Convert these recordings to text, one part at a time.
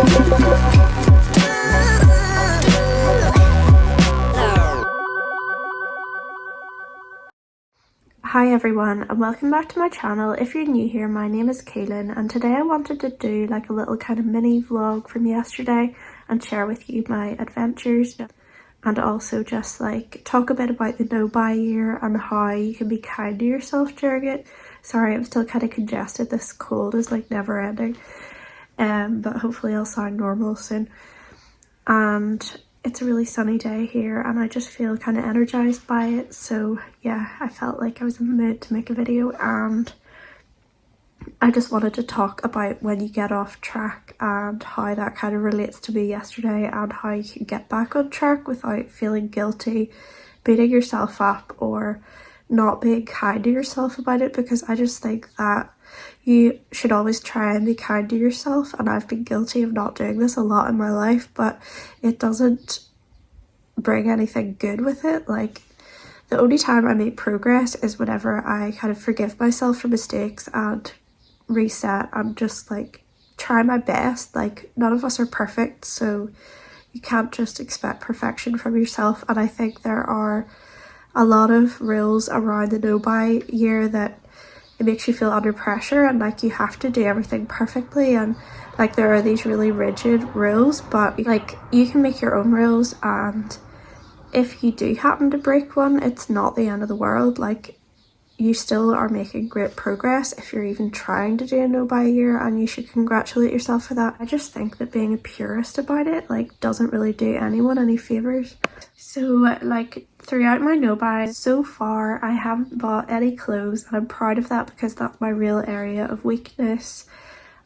Hi everyone and welcome back to my channel. If you're new here, my name is Kaylin and today I wanted to do like a little kind of mini vlog from yesterday and share with you my adventures and also just like talk a bit about the no buy year and how you can be kind to yourself during it. Sorry, I'm still kind of congested. This cold is like never ending, but hopefully I'll sound normal soon. And it's a really sunny day here and I just feel kind of energized by it, so yeah, I felt like I was in the mood to make a video and I just wanted to talk about when you get off track and how that kind of relates to me yesterday and how you can get back on track without feeling guilty, beating yourself up or not being kind to yourself about it, because I just think that you should always try and be kind to yourself, and I've been guilty of not doing this a lot in my life, but it doesn't bring anything good with it. Like, the only time I make progress is whenever I kind of forgive myself for mistakes and reset and just like try my best. Like, none of us are perfect, so you can't just expect perfection from yourself, and I think there are a lot of rules around the no buy year that it makes you feel under pressure and like you have to do everything perfectly, and like there are these really rigid rules, but like you can make your own rules, and if you do happen to break one, it's not the end of the world. Like, you still are making great progress if you're even trying to do a no buy year, and you should congratulate yourself for that. I just think that being a purist about it like doesn't really do anyone any favors. So like throughout my no buy so far, I haven't bought any clothes, and I'm proud of that because that's my real area of weakness.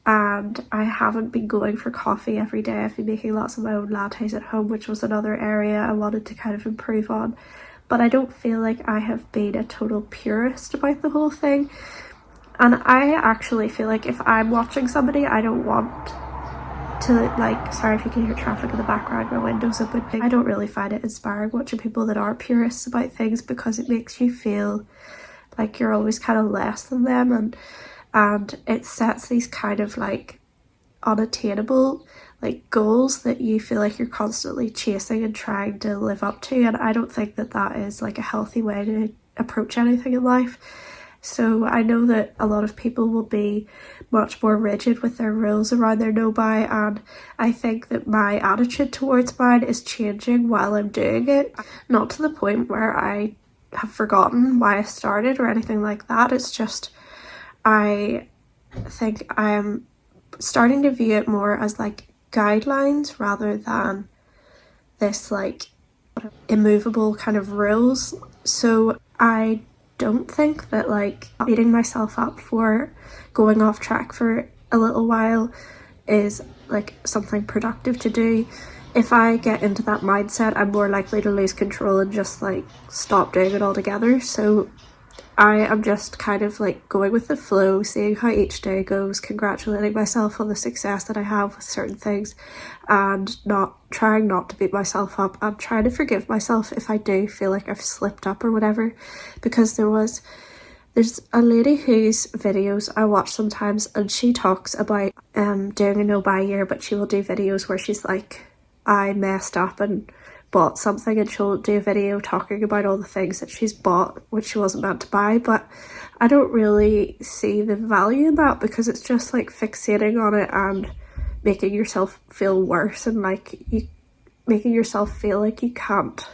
And I haven't been going for coffee every day. I've been making lots of my own lattes at home, which was another area I wanted to kind of improve on. But I don't feel like I have been a total purist about the whole thing. And I actually feel like if I'm watching somebody, I don't want to like, sorry if you can hear traffic in the background, my window's open. I don't really find it inspiring watching people that are purists about things, because it makes you feel like you're always kind of less than them, and it sets these kind of like unattainable like goals that you feel like you're constantly chasing and trying to live up to, and I don't think that that is like a healthy way to approach anything in life. So I know that a lot of people will be much more rigid with their rules around their no buy, and I think that my attitude towards mine is changing while I'm doing it. Not to the point where I have forgotten why I started or anything like that. It's just I think I'm starting to view it more as like guidelines rather than this like immovable kind of rules. So I don't think that like beating myself up for going off track for a little while is like something productive to do. If I get into that mindset, I'm more likely to lose control and just like stop doing it altogether. So I am just kind of like going with the flow, seeing how each day goes, congratulating myself on the success that I have with certain things, and trying not to beat myself up, and trying to forgive myself if I do feel like I've slipped up or whatever. Because there's a lady whose videos I watch sometimes, and she talks about doing a no buy year, but she will do videos where she's like, I messed up and bought something, and she'll do a video talking about all the things that she's bought which she wasn't meant to buy. But I don't really see the value in that, because it's just like fixating on it and making yourself feel worse, and like you making yourself feel like you can't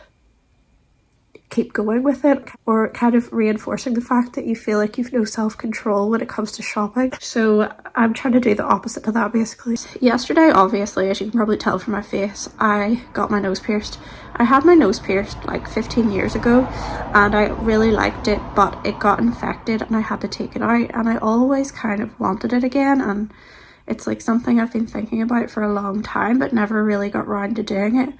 keep going with it, or kind of reinforcing the fact that you feel like you've no self-control when it comes to shopping. So I'm trying to do the opposite to that basically. Yesterday, obviously, as you can probably tell from my face, I got my nose pierced. I had my nose pierced like 15 years ago and I really liked it, but it got infected and I had to take it out, and I always kind of wanted it again, and it's like something I've been thinking about for a long time but never really got around to doing it.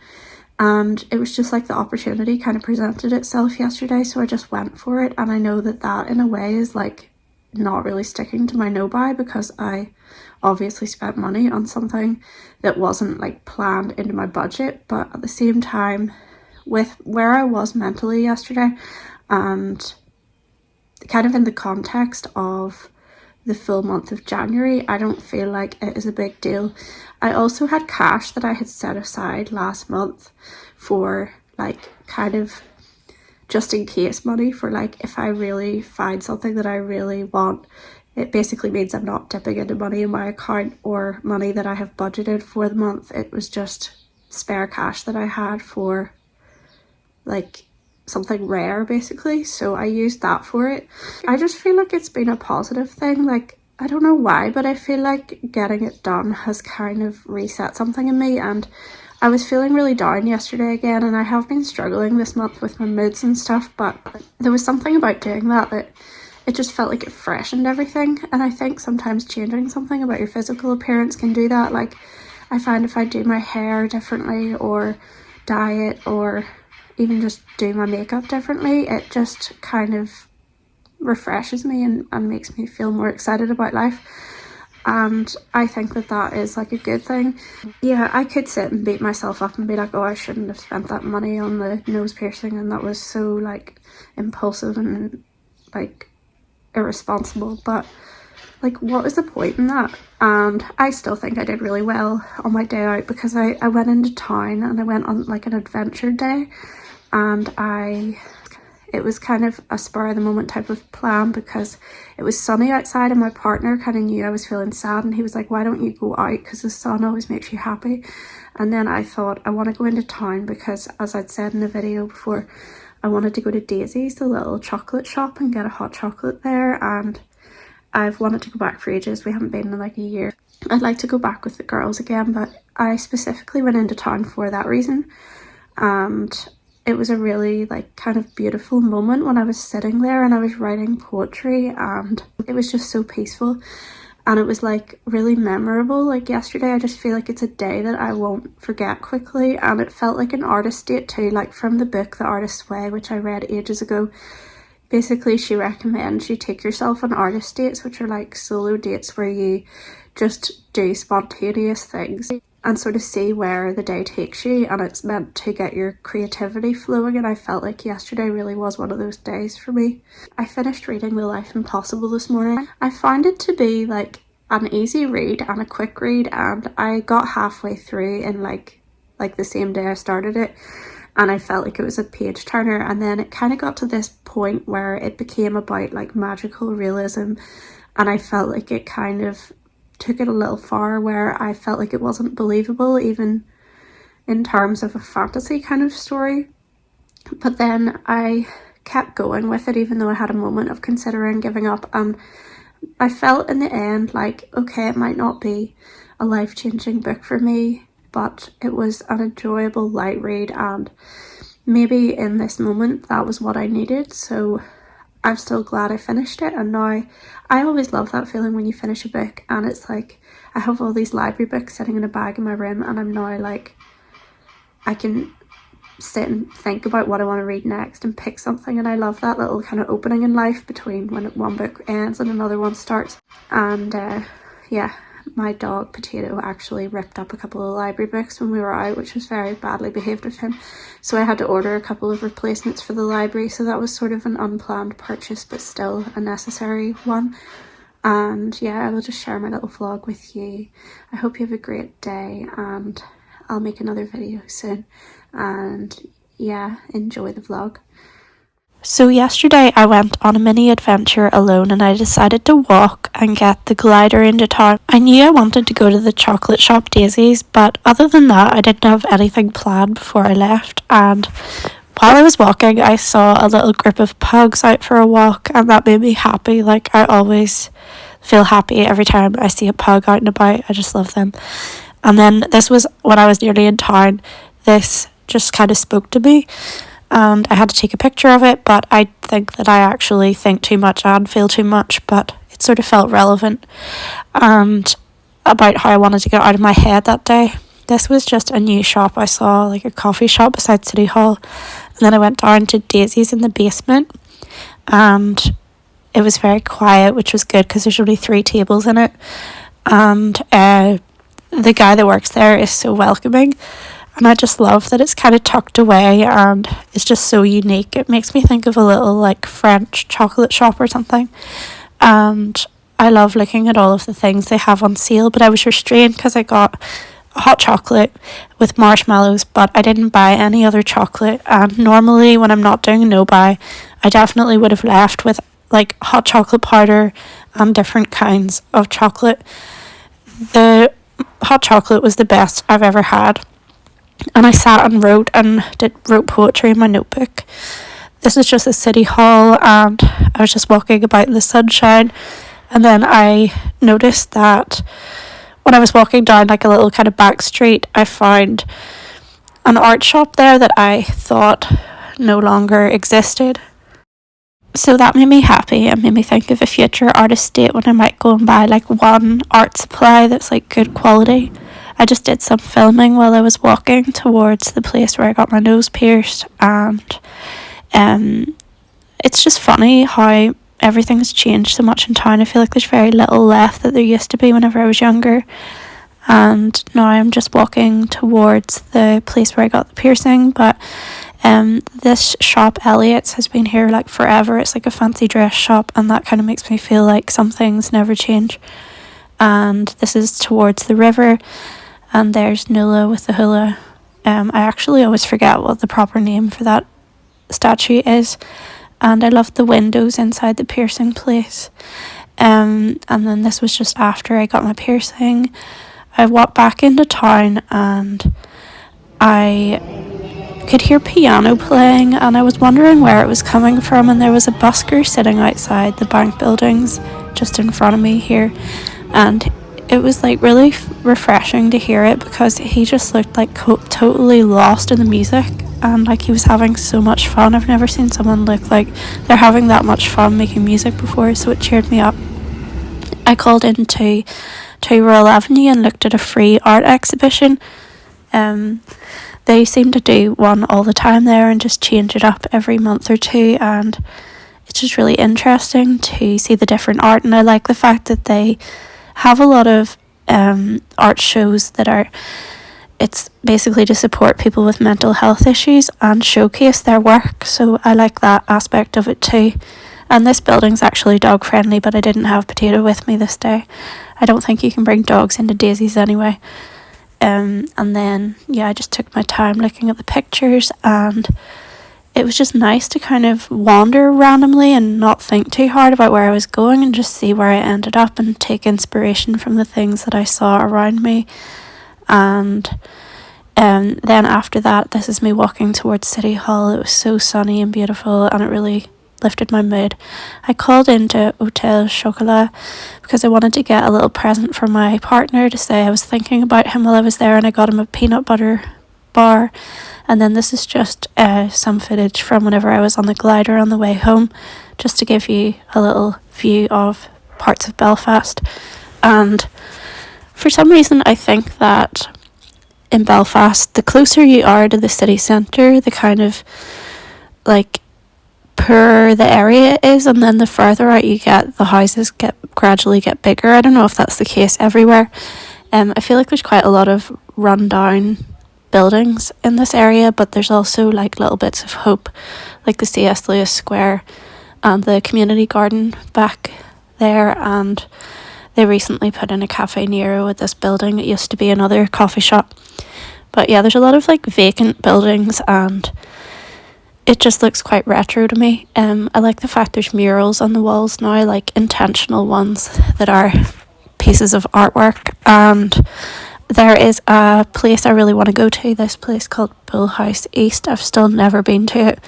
And it was just like the opportunity kind of presented itself yesterday, so I just went for it. And I know that that in a way is like not really sticking to my no buy, because I obviously spent money on something that wasn't like planned into my budget. But at the same time, with where I was mentally yesterday, and kind of in the context of the full month of January, I don't feel like it is a big deal. I also had cash that I had set aside last month for like kind of just in case money, for like if I really find something that I really want. It basically means I'm not dipping into money in my account or money that I have budgeted for the month. It was just spare cash that I had for like something rare basically, so I used that for it. I just feel like it's been a positive thing. Like, I don't know why, but I feel like getting it done has kind of reset something in me, and I was feeling really down yesterday again, and I have been struggling this month with my moods and stuff, but there was something about doing that it just felt like it freshened everything. And I think sometimes changing something about your physical appearance can do that. Like, I find if I do my hair differently or dye it or even just do my makeup differently, it just kind of refreshes me and makes me feel more excited about life. And I think that that is like a good thing. Yeah, I could sit and beat myself up and be like, oh, I shouldn't have spent that money on the nose piercing, and that was so like impulsive and like irresponsible, but like, what is the point in that? And I still think I did really well on my day out, because I went into town and I went on like an adventure day, and it was kind of a spur of the moment type of plan, because it was sunny outside and my partner kind of knew I was feeling sad, and he was like, why don't you go out, because the sun always makes you happy. And then I thought, I want to go into town because, as I'd said in the video before, I wanted to go to Daisy's, the little chocolate shop, and get a hot chocolate there, and I've wanted to go back for ages. We haven't been in like a year. I'd like to go back with the girls again, but I specifically went into town for that reason. And it was a really like kind of beautiful moment when I was sitting there and I was writing poetry, and it was just so peaceful, and it was like really memorable. Like yesterday, I just feel like it's a day that I won't forget quickly, and it felt like an artist date too, like from the book The Artist's Way, which I read ages ago. Basically, she recommends you take yourself on artist dates, which are like solo dates where you just do spontaneous things and sort of see where the day takes you, and it's meant to get your creativity flowing. And I felt like yesterday really was one of those days for me. I finished reading The Life Impossible this morning. I found it to be like an easy read and a quick read, and I got halfway through in like the same day I started it, and I felt like it was a page turner. And then it kind of got to this point where it became about like magical realism, and I felt like it kind of took it a little far, where I felt like it wasn't believable even in terms of a fantasy kind of story. But then I kept going with it, even though I had a moment of considering giving up, and I felt in the end like, okay, it might not be a life-changing book for me, but it was an enjoyable light read, and maybe in this moment that was what I needed. So I'm still glad I finished it. And now I always love that feeling when you finish a book, and it's like I have all these library books sitting in a bag in my room, and I'm now like, I can sit and think about what I want to read next and pick something. And I love that little kind of opening in life between when one book ends and another one starts. And yeah, my dog Potato actually ripped up a couple of library books when we were out, which was very badly behaved of him, so I had to order a couple of replacements for the library. So that was sort of an unplanned purchase, but still a necessary one. And yeah, I will just share my little vlog with you. I hope you have a great day, and I'll make another video soon. And yeah, enjoy the vlog. So yesterday I went on a mini adventure alone, and I decided to walk and get the glider into town. I knew I wanted to go to the chocolate shop Daisy's, but other than that I didn't have anything planned before I left. And while I was walking, I saw a little group of pugs out for a walk, and that made me happy. Like, I always feel happy every time I see a pug out and about. I just love them. And then this was when I was nearly in town. This just kind of spoke to me, and I had to take a picture of it, but I think that I actually think too much and feel too much, but it sort of felt relevant and about how I wanted to get out of my head that day. This was just a new shop I saw, like a coffee shop beside City Hall, and then I went down to Daisy's in the basement, and it was very quiet, which was good because there's only 3 tables in it, and the guy that works there is so welcoming. And I just love that it's kind of tucked away and it's just so unique. It makes me think of a little like French chocolate shop or something. And I love looking at all of the things they have on sale, but I was restrained because I got a hot chocolate with marshmallows, but I didn't buy any other chocolate. And normally when I'm not doing a no buy, I definitely would have left with like hot chocolate powder and different kinds of chocolate. The hot chocolate was the best I've ever had, and I sat and wrote poetry in my notebook. This is just a city hall, and I was just walking about in the sunshine, and then I noticed that when I was walking down like a little kind of back street, I found an art shop there that I thought no longer existed. So that made me happy and made me think of a future artist date when I might go and buy like one art supply that's like good quality. I just did some filming while I was walking towards the place where I got my nose pierced, and it's just funny how everything's changed so much in town. I feel like there's very little left that there used to be whenever I was younger, and now I'm just walking towards the place where I got the piercing. But this shop, Elliot's, has been here like forever. It's like a fancy dress shop, and that kind of makes me feel like some things never change. And this is towards the river, and there's Nuala with the hula. I actually always forget what the proper name for that statue is, and I love the windows inside the piercing place. And then this was just after I got my piercing. I walked back into town and I could hear piano playing, and I was wondering where it was coming from, and there was a busker sitting outside the bank buildings just in front of me here, and it was like really refreshing to hear it because he just looked like totally lost in the music, and like he was having so much fun. I've never seen someone look like they're having that much fun making music before, so it cheered me up. I called into Royal Avenue and looked at a free art exhibition. They seem to do one all the time there and just change it up every month or two, and it's just really interesting to see the different art. And I like the fact that they have a lot of art shows that are, it's basically to support people with mental health issues and showcase their work, so I like that aspect of it too. And this building's actually dog friendly, but I didn't have Potato with me this day. I don't think you can bring dogs into Daisy's anyway. And then I just took my time looking at the pictures, and it was just nice to kind of wander randomly and not think too hard about where I was going and just see where I ended up and take inspiration from the things that I saw around me. And then after that, this is me walking towards City Hall. It was so sunny and beautiful, and it really lifted my mood. I called into Hotel Chocolat because I wanted to get a little present for my partner to say I was thinking about him while I was there, and I got him a peanut butter bar. And then this is just some footage from whenever I was on the glider on the way home, just to give you a little view of parts of Belfast. And for some reason I think that in Belfast, the closer you are to the city centre, the kind of like poorer the area is, and then the further out you get, the houses gradually get bigger. I don't know if that's the case everywhere. I feel like there's quite a lot of run-down buildings in this area, but there's also like little bits of hope, like the C.S. Lewis Square and the community garden back there, and they recently put in a Cafe Nero at this building. It used to be another coffee shop, but yeah, there's a lot of like vacant buildings, and it just looks quite retro to me. I like the fact there's murals on the walls now, like intentional ones that are pieces of artwork. And there is a place I really want to go to, this place called Bullhouse East. I've still never been to it.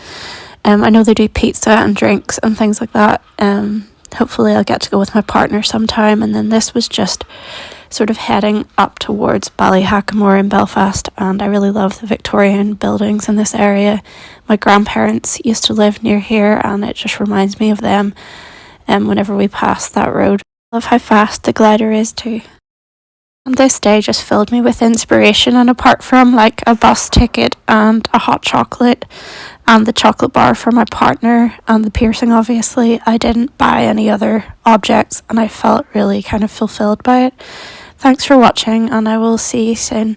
I know they do pizza and drinks and things like that. Hopefully I'll get to go with my partner sometime. And then this was just sort of heading up towards Ballyhackamore in Belfast, and I really love the Victorian buildings in this area. My grandparents used to live near here, and it just reminds me of them whenever we pass that road. I love how fast the glider is too. And this day just filled me with inspiration, and apart from like a bus ticket and a hot chocolate and the chocolate bar for my partner and the piercing, obviously, I didn't buy any other objects, and I felt really kind of fulfilled by it. Thanks for watching, and I will see you soon.